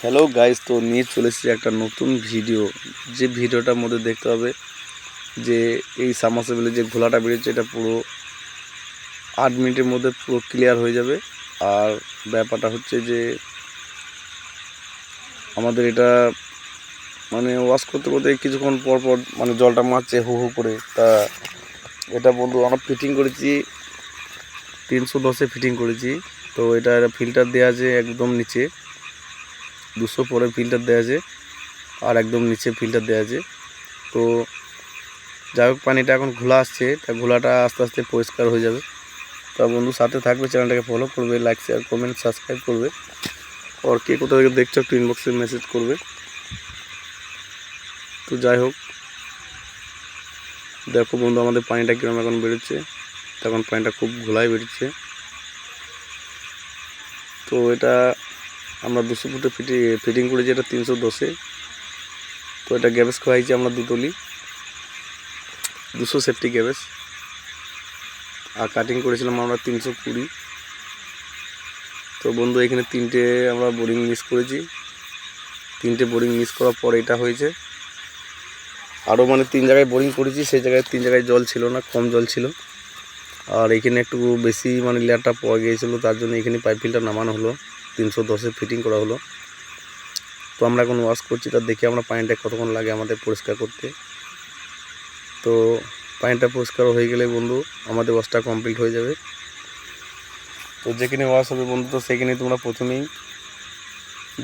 Hello guys, তো নিয়ে চলে এসেছি একটা নতুন ভিডিও। যে ভিডিওটার মধ্যে দেখতে হবে যে এই সাবমার্সিবলে যে ঘোলাটা বেরিয়েছে এটা পুরো 8 মিনিটের মধ্যে পুরো ক্লিয়ার হয়ে যাবে। আর ব্যাপারটা হচ্ছে যে আমাদের এটা মানে ওয়াশ করতে করতে কিছুক্ষণ পর পর মানে জলটা মারছে হু হু করে। তা এটা বন্ধু আমরা ফিটিং করেছি 310-এ ফিটিং করেছি। তো এটা ফিল্টার দেওয়া আছে একদম নিচে, 200 পরে ফিল্টার দেওয়া আছে আর একদম নিচে ফিল্টার দেওয়া আছে। তো যাই হোক, পানিটা এখন ঘোলা আসছে, তা ঘোলাটা আস্তে আস্তে পরিষ্কার হয়ে যাবে। তা বন্ধু সাথে থাকবে, চ্যানেলটাকে ফলো করবে, লাইক শেয়ার কমেন্ট সাবস্ক্রাইব করবে। আর কে কোথা থেকে দেখছো একটু ইনবক্সে মেসেজ করবে। তো যাই হোক, দেখো বন্ধু আমাদের পানিটা কীরকম এখন বেরোচ্ছে। তখন পানিটা খুব ঘোলায় বেরোচ্ছে। তো এটা আমরা 200 ফুটে ফিটিং করেছি, এটা 310-এ। তো এটা গ্যাবেজ খাওয়াইছি আমরা 2 টলি 200 সেফটি গ্যাবেজ, আর কাটিং করেছিলাম আমরা 320। তো বন্ধু এখানে 3টে আমরা বোরিং মিস করেছি। 3টে বোরিং মিস করার পর এটা হয়েছে। আরও মানে 3 জায়গায় বোরিং করেছি, সেই জায়গায় 3 জায়গায় জল ছিল না, কম জল ছিল। আর এখানে একটু বেশি মানে লেয়ারটা পাওয়া গিয়েছিলো, তার জন্য এখানে পাইপ ফিল্টার নামানো হলো, 310-এ ফিটিং করা হলো। তো আমরা এখন ওয়াশ করছি, তার দেখি আমরা পানিটা কতক্ষণ লাগে আমাদের পরিষ্কার করতে। তো পানিটা পরিষ্কার হয়ে গেলে বন্ধু আমাদের ওয়াশটা কমপ্লিট হয়ে যাবে। তো যেখানে ওয়াশ হবে বন্ধু, তো সেখানে তোমরা প্রথমেই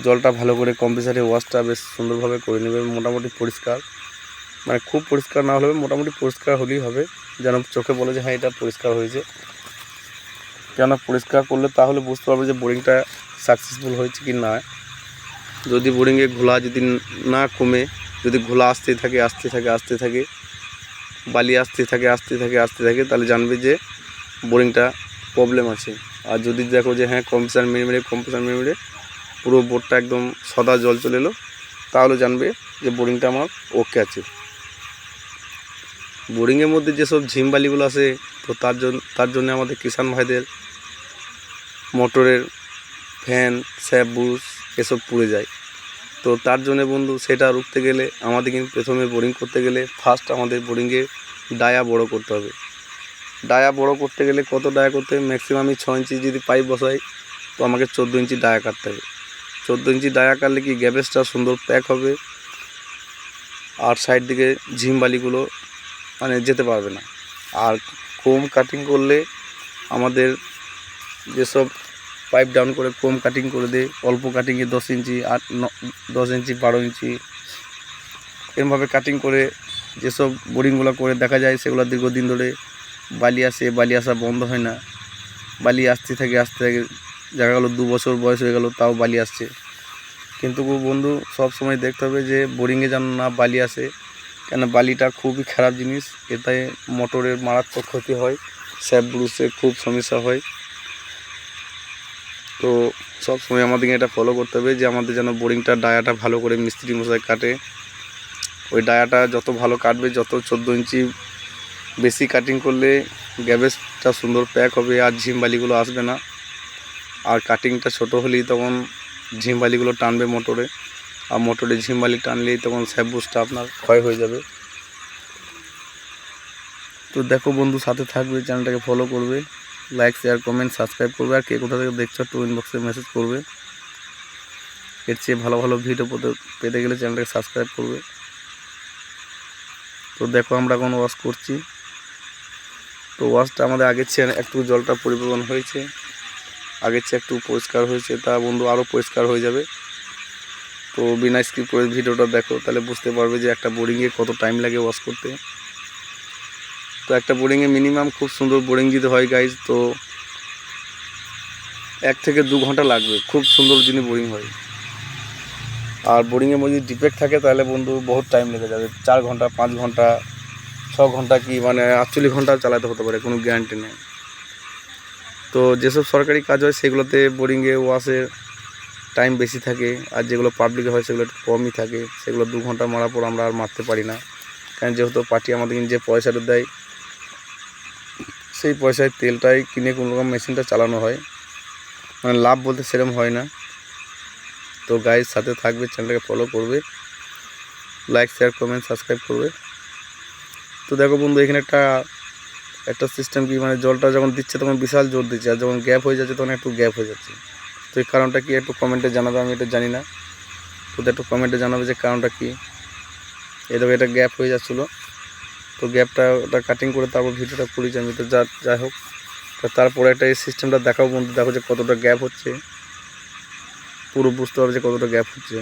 জলটা ভালো করে কম্প্রেসারে ওয়াশটা বেশ সুন্দরভাবে করে নেবে। মোটামুটি পরিষ্কার, মানে খুব পরিষ্কার না হলেও মোটামুটি পরিষ্কার হলেই হবে, যেন চোখে বলে যে হ্যাঁ এটা পরিষ্কার হয়েছে। কেন পরিষ্কার করলে তাহলে বুঝতে পারবে যে বোরিংটা সাকসেসফুল হয়েছে কি না। যদি বোরিংয়ে ঘোলা যদি না কমে, যদি ঘোলা আসতে থাকে বালি আসতে থাকে, তাহলে জানবে যে বোরিংটা প্রবলেম আছে। আর যদি দেখো যে হ্যাঁ কম্প্রেসার মেরে পুরো বোর্ডটা একদম সাদা জল চলে এলো, তাহলে জানবে যে বোরিংটা আমার ওকে আছে। বোরিংয়ের মধ্যে যেসব ঝিমবালিগুলো আছে, তো তার জন্য আমাদের কিষাণ ভাইদের মোটরের ফ্যান স্যাপ বুশ এসব পুড়ে যায়। তো তার জন্য বন্ধু সেটা রুখতে গেলে আমাদের কিন্তু প্রথমে বোরিং করতে গেলে ফার্স্ট আমাদের বোরিংয়ে ডায়া বড় করতে হবে। ডায়া বড় করতে গেলে কত ডায়া করতে হবে, ম্যাক্সিমামই 6 ইঞ্চি যদি পাইপ বসাই, তো আমাকে 14 ইঞ্চি ডায়া কাটতে হবে। 14 ইঞ্চি ডায়া কাটলে কি গ্যাবেজটা সুন্দর প্যাক হবে, আর সাইড দিকে ঝিমবালিগুলো মানে যেতে পারবে না। আর কোম কাটিং করলে আমাদের যেসব পাইপ ডাউন করে কোম কাটিং করে দেয়, অল্প কাটিংয়ে 10 ইঞ্চি 10 ইঞ্চি 12 ইঞ্চি এরমভাবে কাটিং করে যেসব বোরিংগুলো করে দেখা যায়, সেগুলো দীর্ঘদিন ধরে বালি আসা বন্ধ হয় না। বালি আসতে থাকে দেখা গেলো 2 বছর বয়স হয়ে গেল তাও বালি আসছে। কিন্তু বন্ধু সব সময় দেখতে হবে যে বোরিংয়ে যেন না বালি আসে, কেন বালিটা খুবই খারাপ জিনিস। এতে মোটরের মারাত্মক ক্ষতি হয়, স্যাপ ব্রুসে খুব সমস্যা হয়। তো সব সময় আমাদেরকে এটা ফলো করতে হবে যে আমাদের যেন বোরিংটা ডায়াটা ভালো করে মিস্ত্রি মশাই কাটে। ওই ডায়াটা যত ভালো কাটবে, যত 14 ইঞ্চি বেশি কাটিং করলে গ্যাবেজটা সুন্দর প্যাক হবে, আর ঝিমবালিগুলো আসবে না। আর কাটিংটা ছোট হলেই তখন ঝিমবালিগুলো টানবে মোটরে, আর মোটরে ঝিমবালি টানলেই তখন স্যাপ বুশটা আপনার ক্ষয় হয়ে যাবে। তো দেখো বন্ধু সাথে থাকবে, চ্যানেলটাকে ফলো করবে, লাইক শেয়ার কমেন্ট সাবস্ক্রাইব করবে। আর কে কোথা থেকে দেখছো একটু ইনবক্সে মেসেজ করবে। এর চেয়ে ভালো ভালো ভিডিও পেতে গেলে চ্যানেলটাকে সাবস্ক্রাইব করবে। তো দেখো আমরা এখন ওয়াশ করছি। তো ওয়াশটা আমাদের আগের চেয়ে একটু জলটা পরিবর্তন হয়েছে, আগের চেয়ে একটু পরিষ্কার হয়েছে। তা বন্ধু আরও পরিষ্কার হয়ে যাবে। তো বিনা স্কিপ করে ভিডিওটা দেখো, তাহলে বুঝতে পারবে যে একটা বোরিংয়ে কত টাইম লাগে ওয়াশ করতে। তো একটা বোরিংয়ে মিনিমাম খুব সুন্দর বোরিং যদি হয় গাইজ, তো 1 থেকে 2 ঘন্টা লাগবে, খুব সুন্দর যদি বোরিং হয়। আর বোরিংয়ের মধ্যে যদি ডিফেক্ট থাকে তাহলে বন্ধু বহুত টাইম লেগে যাবে, 4 ঘন্টা 5 ঘন্টা 6 ঘন্টা কি মানে 48 ঘন্টা চালাতে হতে পারে, কোনো গ্যারান্টি নেই। তো যেসব সরকারি কাজ হয় সেগুলোতে বোরিংয়ে ওয়াশের টাইম বেশি থাকে, আর যেগুলো পাবলিকে হয় সেগুলো একটু কমই থাকে। সেগুলো 2 ঘন্টা মারার পর আমরা আর মারতে পারি না, কারণ যেহেতু পার্টি আমাদের যে পয়সাটা দেয়, সেই পয়সায় তেলটাই কিনে কোনো রকম মেশিনটা চালানো হয়, মানে লাভ বলতে সেরকম হয় না। তো গাইজ সাথে থাকবে, চ্যানেলটাকে ফলো করবে, লাইক শেয়ার কমেন্ট সাবস্ক্রাইব করবে। তো দেখো বন্ধু, এখানে একটা সিস্টেম কি, মানে জলটা যখন দিচ্ছে তখন বিশাল জোর দিচ্ছে, আর যখন গ্যাপ হয়ে যাচ্ছে তখন একটু গ্যাপ হয়ে যাচ্ছে। তো এই কারণটা কি একটু কমেন্টে জানাবে, আমি এটা জানি না। তো একটু কমেন্টে জানাবে যে কারণটা কি। এই দেখো এটা গ্যাপ হয়ে যাচ্ছিলো, তো গ্যাপটা ওটা কাটিং করে তারপর ভিডিওটা করেছি আমি। তো যাই হোক, তো তারপরে একটা এই সিস্টেমটা দেখাও বন্ধু, দেখো যে কতটা গ্যাপ হচ্ছে, পুরো বুঝতে পারবে যে কতটা গ্যাপ হচ্ছে।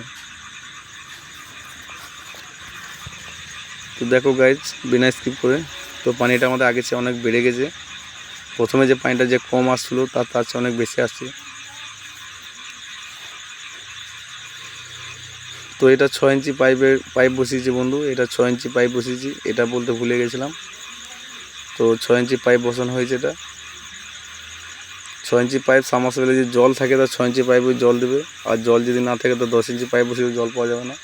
তো দেখো গাইজ, বিনা স্কিপ করে, তো পানিটা আমাদের আগে চেয়ে অনেক বেড়ে গেছে। প্রথমে যে পানিটা যে কম আসছিলো তার চেয়ে অনেক বেশি আসছে। তো এটা 6 ইঞ্চি পাইপ বসিয়েছি বন্ধু, এটা 6 ইঞ্চি পাইপ বসিয়েছি, এটা বলতে ভুলে গেছিলাম। তো 6 ইঞ্চি পাইপ বসানো হয়েছে। এটা 6 ইঞ্চি পাইপ, সাবমার্সিবলে যদি জল থাকে তো 6 ইঞ্চি পাইপ জল দেবে, আর জল যদি না থাকে তো 10 ইঞ্চি পাইপ বসিয়ে জল পাওয়া যাবে না।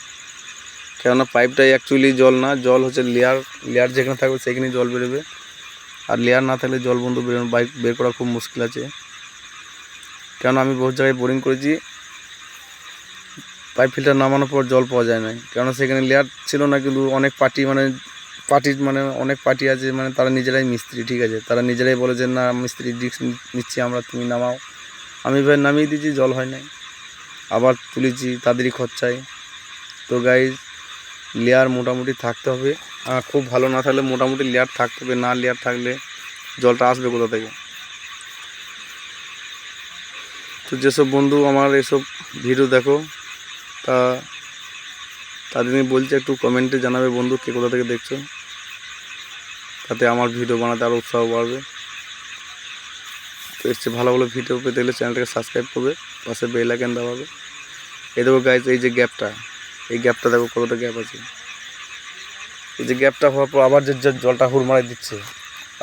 কেননা পাইপটাই অ্যাকচুয়ালি জল না, জল হচ্ছে লেয়ার যেখানে থাকবে সেখানেই জল বেরোবে, আর লেয়ার না থাকলে জল বন্ধু বের করা খুব মুশকিল আছে। কেননা আমি বহু জায়গায় বোরিং করেছি, পাইপ ফিল্টার নামানোর পর জল পাওয়া যায় না, কেননা সেখানে লেয়ার ছিল না। কিন্তু অনেক পার্টি মানে অনেক পার্টি আছে, মানে তারা নিজেরাই মিস্ত্রি, ঠিক আছে, তারা নিজেরাই বলে যে না মিস্ত্রি রিস্ক নিচ্ছি আমরা, তুমি নামাও। আমি ভাই নামিয়ে দিয়েছি, জল হয় নাই, আবার তুলেছি তাদেরই খরচায়। তো গাইজ, লেয়ার মোটামুটি থাকতে হবে, খুব ভালো না থাকলে মোটামুটি লেয়ার থাকতে হবে, না লেয়ার থাকলে জলটা আসবে কোথা থেকে। তো যেসব বন্ধু আমার এসব ভিডিও দেখো, তাদের আমি বলছি একটু কমেন্টে জানাবে বন্ধু কে কোথা থেকে দেখছো, তাতে আমার ভিডিও বানাতে আরও উৎসাহ বাড়বে। তো এর চেয়ে ভালো ভালো ভিডিও পেতে গেলে চ্যানেলটাকে সাবস্ক্রাইব করবে, পাশে বেল আইকন দাবাবে। এই দেখো গাইজ, এই যে গ্যাপটা, এই গ্যাপটা দেখো কতটা গ্যাপ আছে। এই যে গ্যাপটা হওয়ার পর আবার যে জলটা হুড়মারাই দিচ্ছে,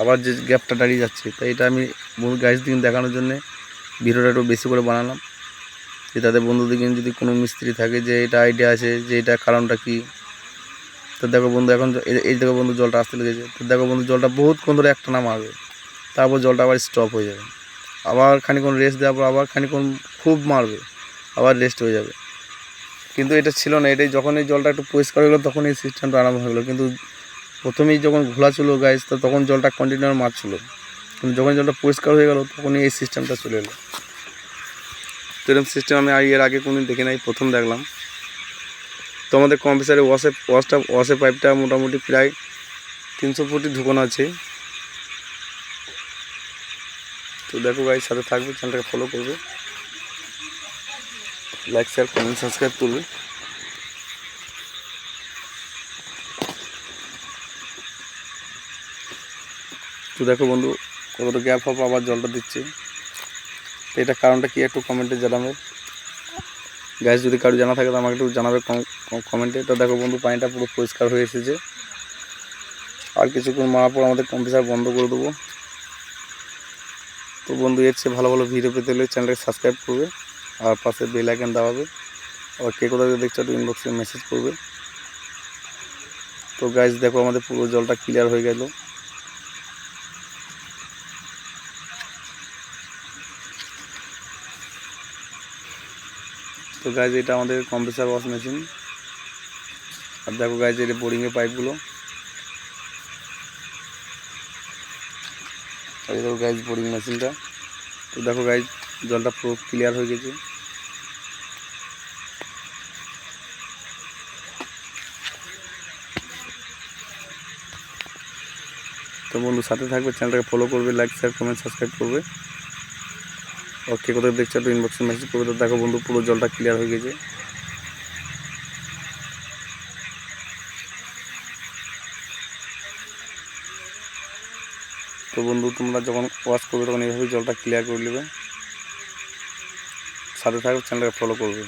আবার যে গ্যাপটা দাঁড়িয়ে যাচ্ছে, তাই এটা আমি গাইজ দিন দেখানোর জন্যে ভিডিওটা একটু বেশি করে বানালাম, যে তাদের বন্ধুদের যদি কোনো মিস্ত্রি থাকে যে এটা আইডিয়া আছে যে এটা কারণটা কী। তো দেখো বন্ধু, এখন এই দেখো বন্ধু জলটা আসতে লেগেছে। তো দেখো বন্ধু, জলটা বহুতক্ষণ ধরে একটানা মারবে, তারপর জলটা আবার স্টপ হয়ে যাবে, আবার খানিকক্ষণ রেস্ট দেওয়ার পর আবার খানিকক্ষণ খুব মারবে, আবার রেস্ট হয়ে যাবে। কিন্তু এটা ছিল না, এটাই যখন এই জলটা একটু পরিষ্কার হয়ে গেলো তখন এই সিস্টেমটা আরম্ভ হয়ে গেলো। কিন্তু প্রথমেই যখন ঘোলা ছিল গাইজ, তো তখন জলটা কন্টিনিউ মারছিল, কিন্তু যখন জলটা পরিষ্কার হয়ে গেলো তখনই এই সিস্টেমটা চলে এলো। তো এরকম সিস্টেম আমি এর আগে কোনোদিন দেখি নাই, প্রথম দেখলাম। তো আমাদের কম্প্রেসারে ওয়াশে পাইপটা মোটামুটি প্রায় 300 ফুটই ঢুকানো আছে। তো দেখো গাইজ, সাথে থাকবে, চ্যানেলটাকে ফলো করবে, লাইক শেয়ার কমেন্ট সাবস্ক্রাইব করবে। তো দেখো বন্ধু, কতটা গ্যাপ হবে, আবার জলটা দিচ্ছে। তো এটা কারণটা কি একটু কমেন্টে জানাবে গাইজ, যদি কারো জানা থাকে তো আমাকে একটু জানাবে কমেন্টে। তো দেখো বন্ধু, পানিটা পুরো পরিষ্কার হয়ে এসেছে, আর কিছুক্ষণ মারার পর আমাদের কম্প্রেসার বন্ধ করে দেবো। তো বন্ধু, এর চেয়ে ভালো ভালো ভিডিও পেতে হলে চ্যানেলটাকে সাবস্ক্রাইব করবে, আর পাশে বেল আইকন দাবাবে, আর কে কোথা থেকে দেখছো একটু ইনবক্সে মেসেজ করবে। তো গাইজ দেখো, আমাদের পুরো জলটা ক্লিয়ার হয়ে গেল। তো গাইজ, এটা আমাদের কম্প্রেসার ওয়াশ মেশিন, আর দেখো গাইজ, এটা বোরিংয়ের পাইপগুলো, এই দেখো গাইজ বোরিং মেশিনটা। তো দেখো গাইজ, জলটা পুরো ক্লিয়ার হয়ে গেছে। তো বন্ধু সাথে থাকবে, চ্যানেলটাকে ফলো করবে, লাইক শেয়ার কমেন্ট সাবস্ক্রাইব করবে, আর কে কোথায় দেখছো একটু ইনবক্সে মেসেজ করবে। তো দেখো বন্ধু, পুরো জলটা ক্লিয়ার হয়ে গেছে। তো বন্ধু, তোমরা যখন ওয়াশ করবে তখন এইভাবে জলটা ক্লিয়ার করে নেবে, সাথে থাকবে, চ্যানেলটাকে ফলো করবে।